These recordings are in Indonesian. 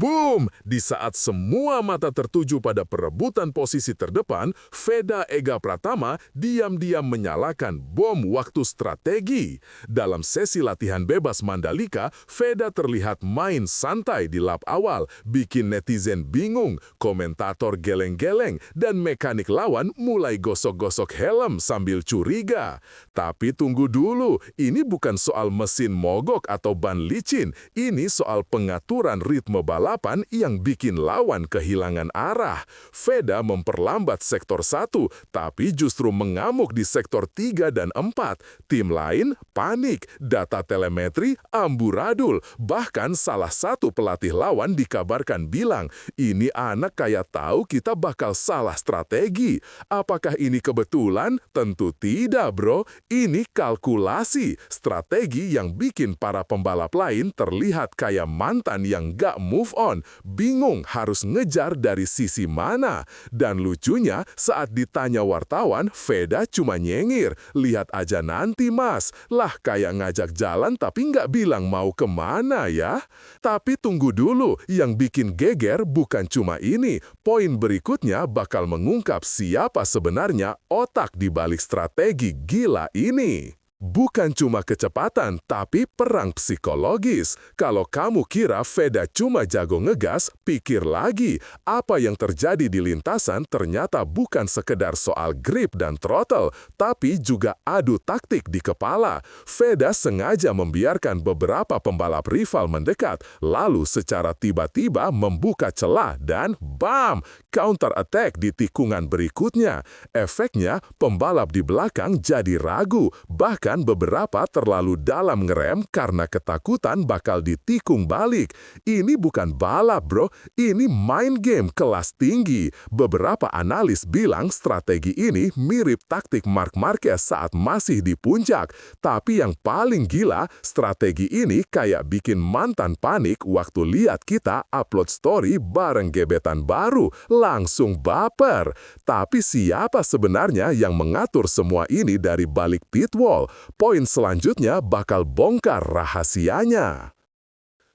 Boom! Di saat semua mata tertuju pada perebutan posisi terdepan, Veda Ega Pratama diam-diam menyalakan bom waktu strategi. Dalam sesi latihan bebas Mandalika, Veda terlihat main santai di lap awal, bikin netizen bingung, komentator geleng-geleng, dan mekanik lawan mulai gosok-gosok helm sambil curiga. Tapi tunggu dulu, ini bukan soal mesin mogok atau ban licin, ini soal pengaturan ritme balapan yang bikin lawan kehilangan arah. Veda memperlambat sektor 1, tapi justru mengamuk di sektor 3 dan 4. Tim lain panik, data telemetri amburadul. Bahkan salah satu pelatih lawan dikabarkan bilang, ini anak kayak tahu kita bakal salah strategi. Apakah ini kebetulan? Tentu tidak, bro. Ini kalkulasi, strategi yang bikin para pembalap lain terlihat kayak mantan yang gak move on, bingung harus ngejar dari sisi mana. Dan lucunya, saat ditanya wartawan, Veda cuma nyengir, lihat aja nanti mas, lah kayak ngajak jalan tapi nggak bilang mau kemana ya. Tapi tunggu dulu, yang bikin geger bukan cuma ini, poin berikutnya bakal mengungkap siapa sebenarnya otak di balik strategi gila ini. Bukan cuma kecepatan, tapi perang psikologis. Kalau kamu kira Veda cuma jago ngegas, pikir lagi. Apa yang terjadi di lintasan ternyata bukan sekedar soal grip dan throttle, tapi juga adu taktik di kepala. Veda sengaja membiarkan beberapa pembalap rival mendekat, lalu secara tiba-tiba membuka celah dan bam! Counter attack di tikungan berikutnya. Efeknya, pembalap di belakang jadi ragu, bahkan beberapa terlalu dalam ngerem karena ketakutan bakal ditikung balik. Ini bukan balap, bro. Ini main game kelas tinggi. Beberapa analis bilang strategi ini mirip taktik Marc Marquez saat masih di puncak. Tapi yang paling gila, strategi ini kayak bikin mantan panik waktu lihat kita upload story bareng gebetan baru. Langsung baper. Tapi siapa sebenarnya yang mengatur semua ini dari balik pit wall? Poin selanjutnya bakal bongkar rahasianya.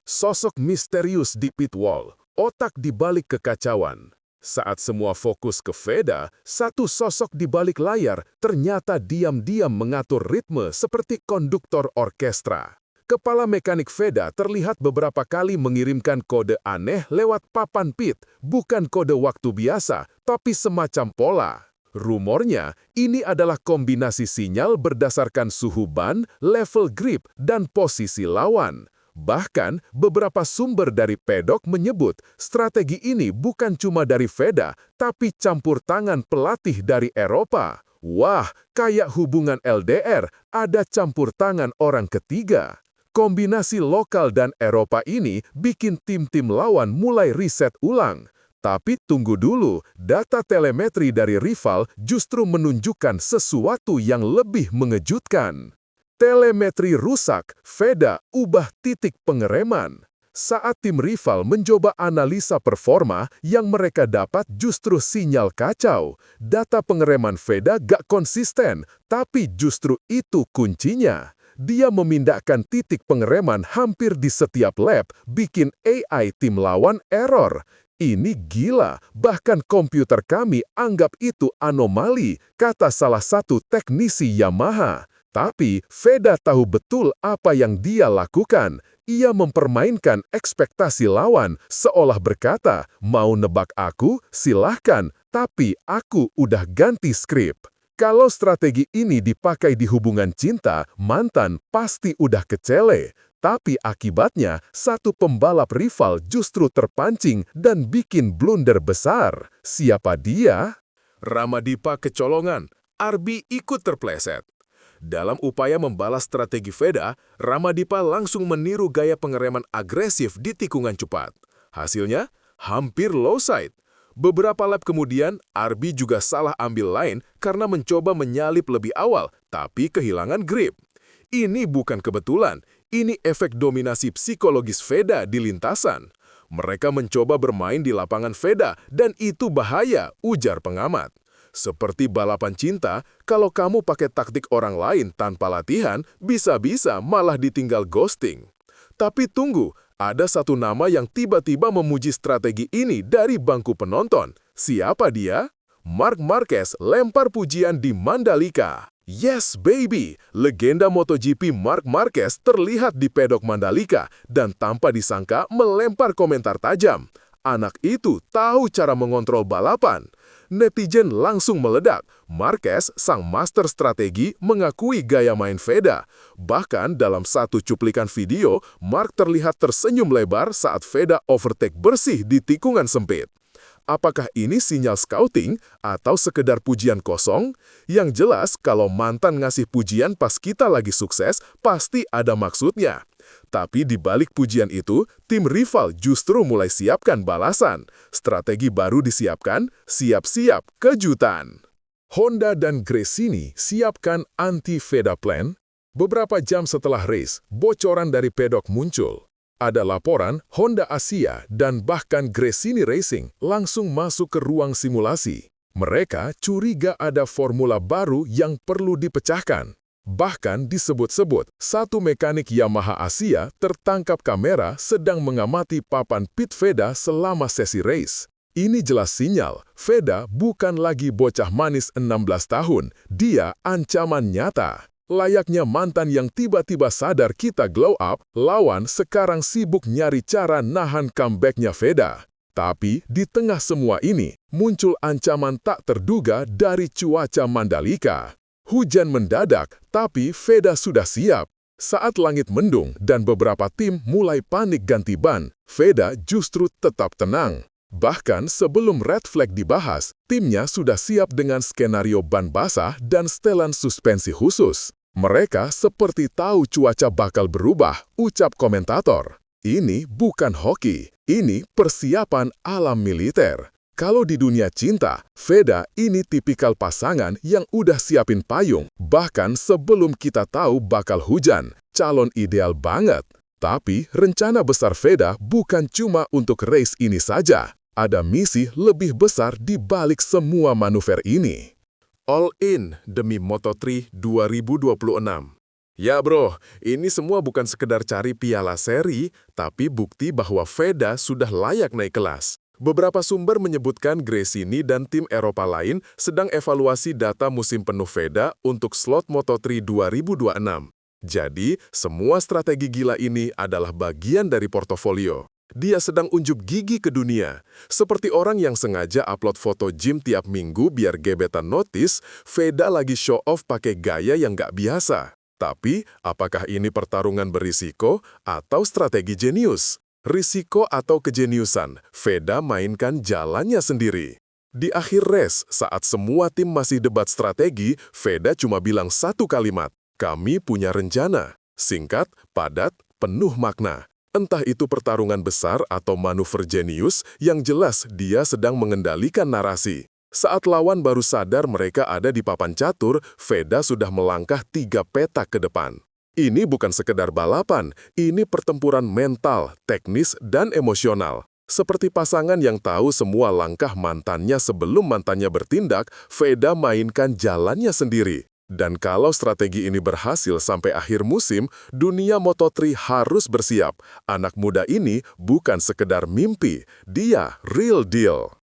Sosok misterius di pit wall, otak di balik kekacauan. Saat semua fokus ke Veda, satu sosok di balik layar ternyata diam-diam mengatur ritme seperti konduktor orkestra. Kepala mekanik Veda terlihat beberapa kali mengirimkan kode aneh lewat papan pit, bukan kode waktu biasa, tapi semacam pola. Rumornya, ini adalah kombinasi sinyal berdasarkan suhu ban, level grip, dan posisi lawan. Bahkan, beberapa sumber dari pedok menyebut strategi ini bukan cuma dari Veda, tapi campur tangan pelatih dari Eropa. Wah, kayak hubungan LDR, ada campur tangan orang ketiga. Kombinasi lokal dan Eropa ini bikin tim-tim lawan mulai riset ulang. Tapi tunggu dulu, data telemetri dari rival justru menunjukkan sesuatu yang lebih mengejutkan. Telemetri rusak, Veda ubah titik pengereman. Saat tim rival mencoba analisa performa, yang mereka dapat justru sinyal kacau. Data pengereman Veda gak konsisten, tapi justru itu kuncinya. Dia memindahkan titik pengereman hampir di setiap lap, bikin AI tim lawan error. Ini gila, bahkan komputer kami anggap itu anomali, kata salah satu teknisi Yamaha. Tapi Veda tahu betul apa yang dia lakukan. Ia mempermainkan ekspektasi lawan, seolah berkata, mau nebak aku, silahkan, tapi aku udah ganti skrip. Kalau strategi ini dipakai di hubungan cinta, mantan pasti udah kecele. Tapi akibatnya, satu pembalap rival justru terpancing dan bikin blunder besar. Siapa dia? Ramadipa kecolongan, Arbi ikut terpleset. Dalam upaya membalas strategi Veda, Ramadipa langsung meniru gaya pengereman agresif di tikungan cepat. Hasilnya, hampir low side. Beberapa lap kemudian, Arbi juga salah ambil line karena mencoba menyalip lebih awal, tapi kehilangan grip. Ini bukan kebetulan, ini efek dominasi psikologis Veda di lintasan. Mereka mencoba bermain di lapangan Veda, dan itu bahaya, ujar pengamat. Seperti balapan cinta, kalau kamu pakai taktik orang lain tanpa latihan, bisa-bisa malah ditinggal ghosting. Tapi tunggu, Ada satu nama yang tiba-tiba memuji strategi ini dari bangku penonton. Siapa dia? Marc Marquez lempar pujian di Mandalika. Yes baby, legenda MotoGP Marc Marquez terlihat di pedok Mandalika dan tanpa disangka melempar komentar tajam. Anak itu tahu cara mengontrol balapan. Netizen langsung meledak. Marquez, sang master strategi, mengakui gaya main Veda. Bahkan dalam satu cuplikan video, Marc terlihat tersenyum lebar saat Veda overtake bersih di tikungan sempit. Apakah ini sinyal scouting atau sekedar pujian kosong? Yang jelas, kalau mantan ngasih pujian pas kita lagi sukses, pasti ada maksudnya. Tapi di balik pujian itu, tim rival justru mulai siapkan balasan. Strategi baru disiapkan, siap-siap kejutan. Honda dan Gresini siapkan anti-Veda plan. Beberapa jam setelah race, bocoran dari pedok muncul. Ada laporan Honda Asia dan bahkan Gresini Racing langsung masuk ke ruang simulasi. Mereka curiga ada formula baru yang perlu dipecahkan. Bahkan disebut-sebut, satu mekanik Yamaha Asia tertangkap kamera sedang mengamati papan pit Veda selama sesi race. Ini jelas sinyal, Veda bukan lagi bocah manis 16 tahun, dia ancaman nyata. Layaknya mantan yang tiba-tiba sadar kita glow up, lawan sekarang sibuk nyari cara nahan comeback-nya Veda. Tapi di tengah semua ini, muncul ancaman tak terduga dari cuaca Mandalika. Hujan mendadak, tapi Veda sudah siap. Saat langit mendung dan beberapa tim mulai panik ganti ban, Veda justru tetap tenang. Bahkan sebelum red flag dibahas, timnya sudah siap dengan skenario ban basah dan setelan suspensi khusus. Mereka seperti tahu cuaca bakal berubah, ucap komentator. Ini bukan hoki, ini persiapan alam militer. Kalau di dunia cinta, Veda ini tipikal pasangan yang udah siapin payung, bahkan sebelum kita tahu bakal hujan. Calon ideal banget. Tapi rencana besar Veda bukan cuma untuk race ini saja. Ada misi lebih besar di balik semua manuver ini. All in demi Moto3 2026. Ya bro, ini semua bukan sekedar cari piala seri, tapi bukti bahwa Veda sudah layak naik kelas. Beberapa sumber menyebutkan Gresini dan tim Eropa lain sedang evaluasi data musim penuh Veda untuk slot Moto3 2026. Jadi, semua strategi gila ini adalah bagian dari portofolio. Dia sedang unjuk gigi ke dunia. Seperti orang yang sengaja upload foto gym tiap minggu biar gebetan notice, Veda lagi show off pakai gaya yang gak biasa. Tapi, apakah ini pertarungan berisiko atau strategi jenius? Risiko atau kejeniusan, Veda mainkan jalannya sendiri. Di akhir race, saat semua tim masih debat strategi, Veda cuma bilang satu kalimat, "Kami punya rencana." Singkat, padat, penuh makna. Entah itu pertarungan besar atau manuver jenius, yang jelas dia sedang mengendalikan narasi. Saat lawan baru sadar mereka ada di papan catur, Veda sudah melangkah 3 petak ke depan. Ini bukan sekedar balapan, ini pertempuran mental, teknis, dan emosional. Seperti pasangan yang tahu semua langkah mantannya sebelum mantannya bertindak, Veda mainkan jalannya sendiri. Dan kalau strategi ini berhasil sampai akhir musim, dunia Moto3 harus bersiap. Anak muda ini bukan sekedar mimpi, dia real deal.